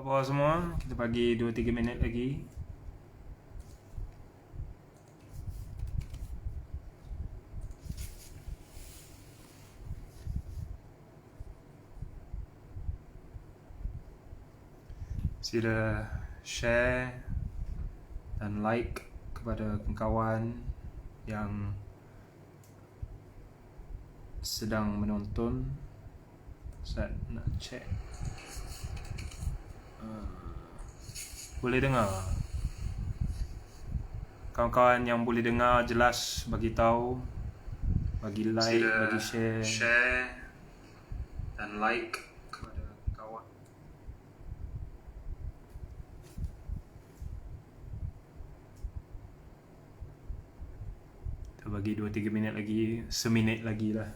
Apa semua, kita bagi 2-3 minit lagi. Sila share dan like kepada kawan yang sedang menonton. Saya nak check. Boleh dengar? Kawan-kawan yang boleh dengar jelas bagi tahu, bagi like, bagi share dan like kepada kawan. Kita bagi 2-3 minit lagi, seminit lagi lah.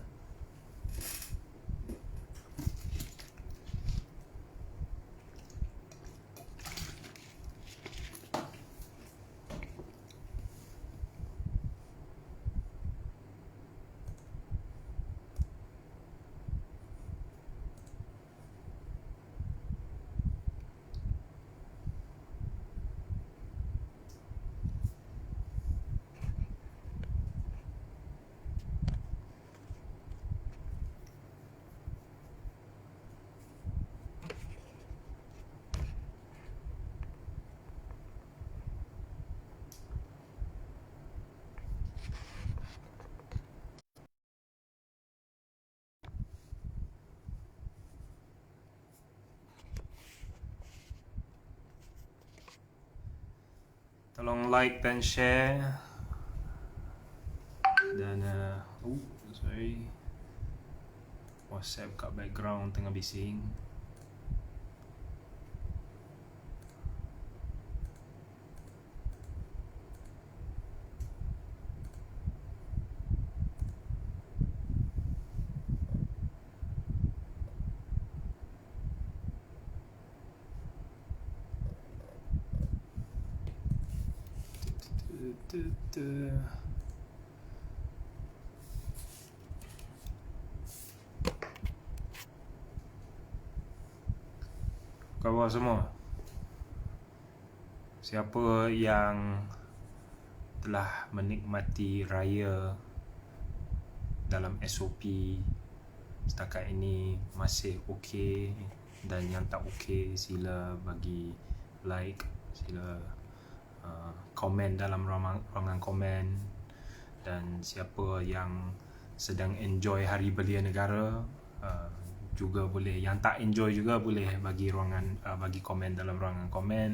Tolong like dan share. Dan sorry, WhatsApp kat background tengah bising. Khabar semua? Siapa yang telah menikmati raya dalam SOP setakat ini masih okey, dan yang tak okey sila bagi like, sila komen dalam ruangan komen. Dan siapa yang sedang enjoy Hari Belia Negara juga boleh, yang tak enjoy juga boleh bagi bagi komen dalam ruangan komen.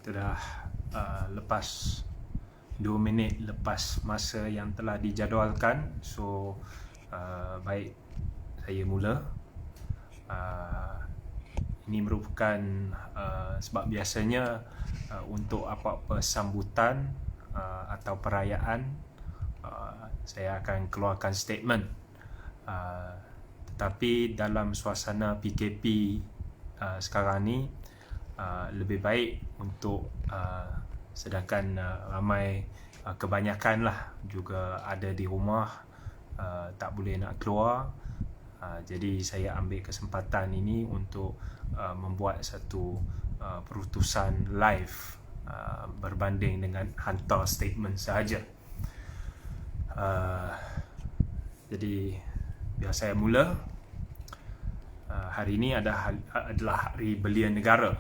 Kita dah lepas 2 minit lepas masa yang telah dijadualkan. So baik, saya mula. Ini merupakan sebab biasanya untuk apa-apa sambutan atau perayaan saya akan keluarkan statement. Tetapi dalam suasana PKP sekarang ni, lebih baik untuk sedangkan ramai, kebanyakan lah juga ada di rumah, tak boleh nak keluar, jadi saya ambil kesempatan ini untuk membuat satu perutusan live berbanding dengan hantar statement sahaja. Jadi biar saya mula. Hari ini adalah Hari Belia Negara,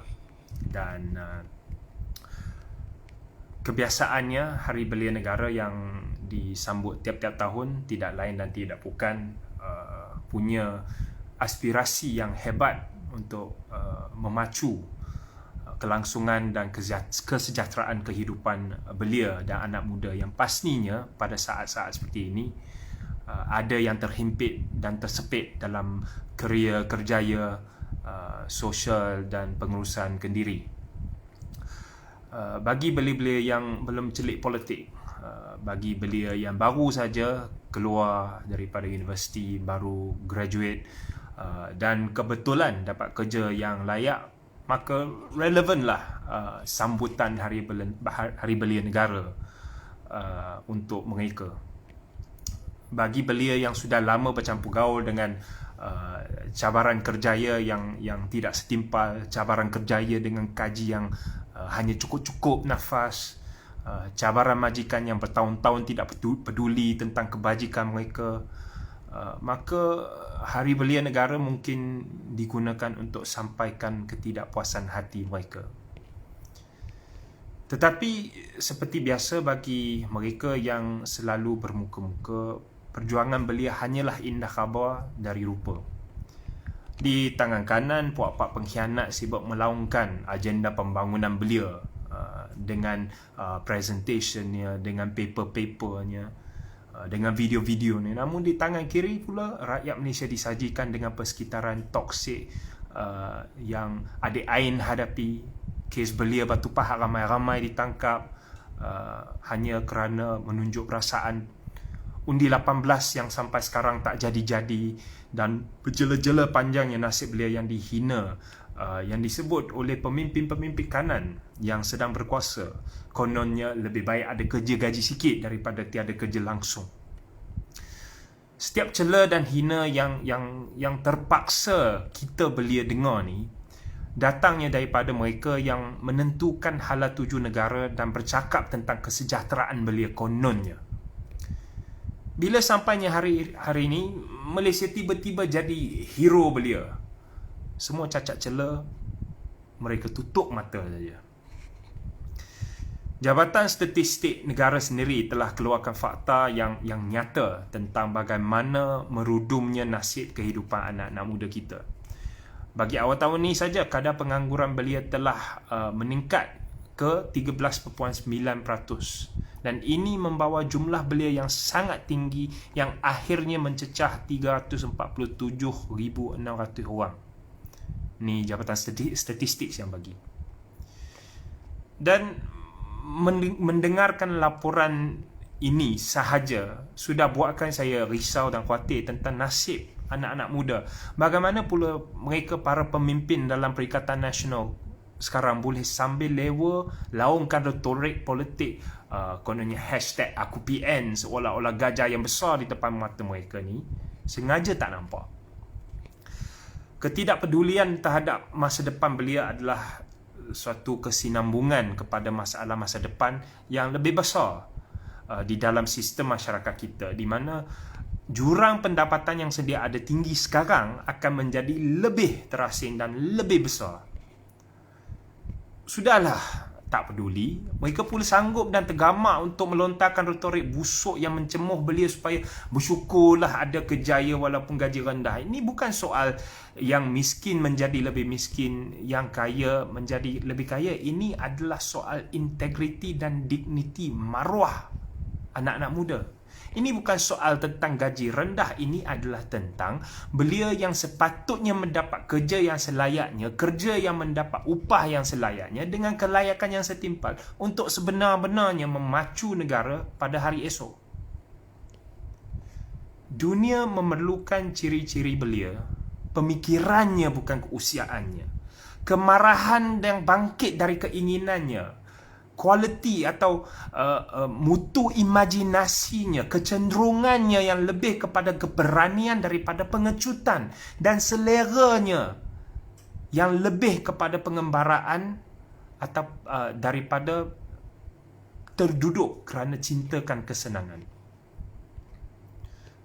dan kebiasaannya Hari Belia Negara yang disambut tiap-tiap tahun tidak lain dan tidak bukan punya aspirasi yang hebat untuk memacu kelangsungan dan kesejahteraan kehidupan belia dan anak muda, yang pastinya pada saat-saat seperti ini ada yang terhimpit dan tersepit dalam kerjaya sosial dan pengurusan kendiri. Bagi belia-belia yang belum celik politik, bagi belia yang baru saja keluar daripada universiti, baru graduate dan kebetulan dapat kerja yang layak, maka relevanlah sambutan Hari Belia Negara untuk mereka. Bagi belia yang sudah lama bercampur gaul dengan cabaran kerjaya yang tidak setimpal, cabaran kerjaya dengan gaji yang hanya cukup-cukup nafas, cabaran majikan yang bertahun-tahun tidak peduli tentang kebajikan mereka, maka Hari Belia Negara mungkin digunakan untuk sampaikan ketidakpuasan hati mereka. Tetapi seperti biasa bagi mereka yang selalu bermuka-muka, perjuangan belia hanyalah indah khabar dari rupa. Di tangan kanan, puak-puak pengkhianat sibuk melaungkan agenda pembangunan belia dengan presentationnya, dengan paper-papernya, dengan video-videonya. Namun di tangan kiri pula, rakyat Malaysia disajikan dengan persekitaran toksik yang adik Ain hadapi. Kes belia Batu Pahat ramai-ramai ditangkap hanya kerana menunjuk perasaan. Undi 18 yang sampai sekarang tak jadi-jadi, dan berjela-jela panjangnya nasib belia yang dihina, yang disebut oleh pemimpin-pemimpin kanan yang sedang berkuasa. Kononnya lebih baik ada kerja gaji sikit daripada tiada kerja langsung. Setiap cela dan hina yang terpaksa kita belia dengar ni, datangnya daripada mereka yang menentukan hala tuju negara dan bercakap tentang kesejahteraan belia kononnya. Bila sampainya hari ini, Malaysia tiba-tiba jadi hero belia. Semua cacat cela, mereka tutup mata saja. Jabatan Statistik Negara sendiri telah keluarkan fakta yang nyata tentang bagaimana merudumnya nasib kehidupan anak-anak muda kita. Bagi awal tahun ini saja, kadar pengangguran belia telah meningkat ke 13.9%. Dan ini membawa jumlah belia yang sangat tinggi yang akhirnya mencecah 347,600 orang. Ini Jabatan Statistik yang bagi. Dan mendengarkan laporan ini sahaja sudah buatkan saya risau dan khawatir tentang nasib anak-anak muda. Bagaimana pula mereka, para pemimpin dalam Perikatan Nasional sekarang, boleh sambil lewa laungkan retorik politik, kononnya hashtag aku PN, seolah-olah gajah yang besar di depan mata mereka ni, sengaja tak nampak. Ketidakpedulian terhadap masa depan belia adalah suatu kesinambungan kepada masalah masa depan yang lebih besar di dalam sistem masyarakat kita, di mana jurang pendapatan yang sedia ada tinggi sekarang akan menjadi lebih terasing dan lebih besar. Sudahlah, tak peduli. Mereka pula sanggup dan tergamak untuk melontarkan retorik busuk yang mencemuh belia supaya bersyukurlah ada kejaya walaupun gaji rendah. Ini bukan soal yang miskin menjadi lebih miskin, yang kaya menjadi lebih kaya. Ini adalah soal integriti dan dignity, maruah anak-anak muda. Ini bukan soal tentang gaji rendah. Ini adalah tentang belia yang sepatutnya mendapat kerja yang selayaknya, kerja yang mendapat upah yang selayaknya dengan kelayakan yang setimpal untuk sebenar-benarnya memacu negara pada hari esok. Dunia memerlukan ciri-ciri belia, pemikirannya bukan keusiaannya, kemarahan yang bangkit dari keinginannya, kualiti atau mutu imajinasinya, kecenderungannya yang lebih kepada keberanian daripada pengecutan, dan seleranya yang lebih kepada pengembaraan atau daripada terduduk kerana cintakan kesenangan.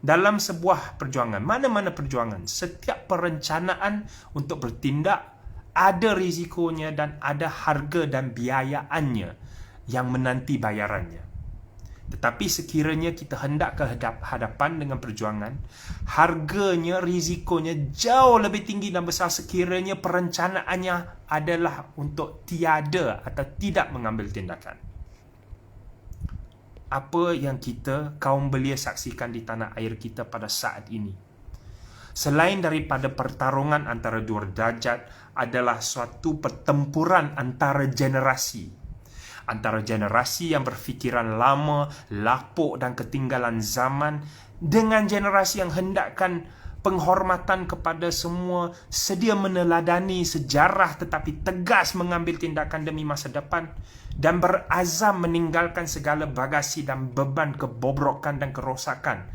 Dalam sebuah perjuangan, mana-mana perjuangan, setiap perencanaan untuk bertindak ada risikonya dan ada harga dan biayaannya yang menanti bayarannya. Tetapi sekiranya kita hendak ke hadapan dengan perjuangan, harganya, risikonya jauh lebih tinggi dan besar sekiranya perencanaannya adalah untuk tiada atau tidak mengambil tindakan. apa yang kita, kaum belia, saksikan di tanah air kita pada saat ini. Selain daripada pertarungan antara dua derajat, adalah suatu pertempuran antara generasi. Antara generasi yang berfikiran lama, lapuk dan ketinggalan zaman, dengan generasi yang hendakkan penghormatan kepada semua, sedia meneladani sejarah tetapi tegas mengambil tindakan demi masa depan, dan berazam meninggalkan segala bagasi dan beban kebobrokan dan kerosakan,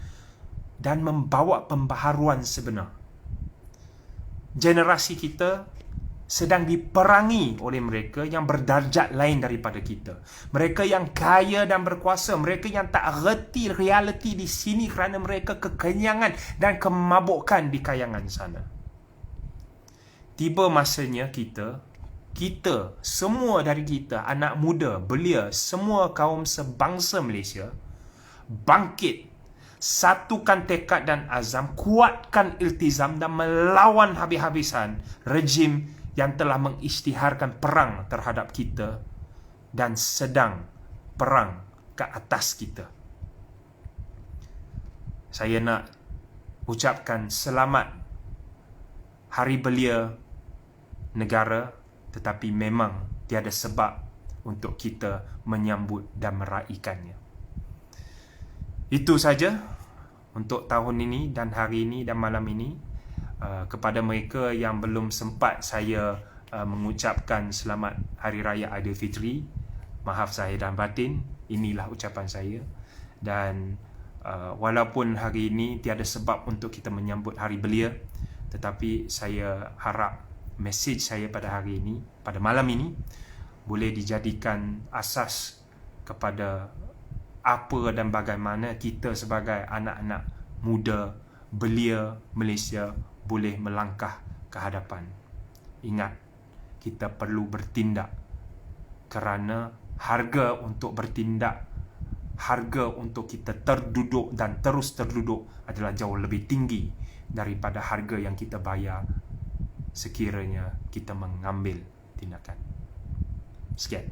dan membawa pembaharuan sebenar. Generasi kita sedang diperangi oleh mereka yang berdarjat lain daripada kita. Mereka yang kaya dan berkuasa, mereka yang tak reti realiti di sini kerana mereka kekenyangan dan kemabukan di kayangan sana. Tiba masanya kita, semua dari kita, anak muda, belia, semua kaum sebangsa Malaysia, bangkit, satukan tekad dan azam, kuatkan iltizam dan melawan habis-habisan rejim yang telah mengisytiharkan perang terhadap kita dan sedang perang ke atas kita. Saya nak ucapkan selamat Hari Belia Negara, tetapi memang tiada sebab untuk kita menyambut dan meraikannya. Itu saja untuk tahun ini dan hari ini dan malam ini. Kepada mereka yang belum sempat saya mengucapkan selamat Hari Raya Aidilfitri, maaf zahir dan batin, inilah ucapan saya. Dan walaupun hari ini tiada sebab untuk kita menyambut Hari Belia, tetapi saya harap mesej saya pada hari ini, pada malam ini, boleh dijadikan asas kepada apa dan bagaimana kita sebagai anak-anak muda belia Malaysia boleh melangkah ke hadapan. Ingat, kita perlu bertindak kerana harga untuk bertindak, harga untuk kita terduduk dan terus terduduk adalah jauh lebih tinggi daripada harga yang kita bayar sekiranya kita mengambil tindakan. Sekian.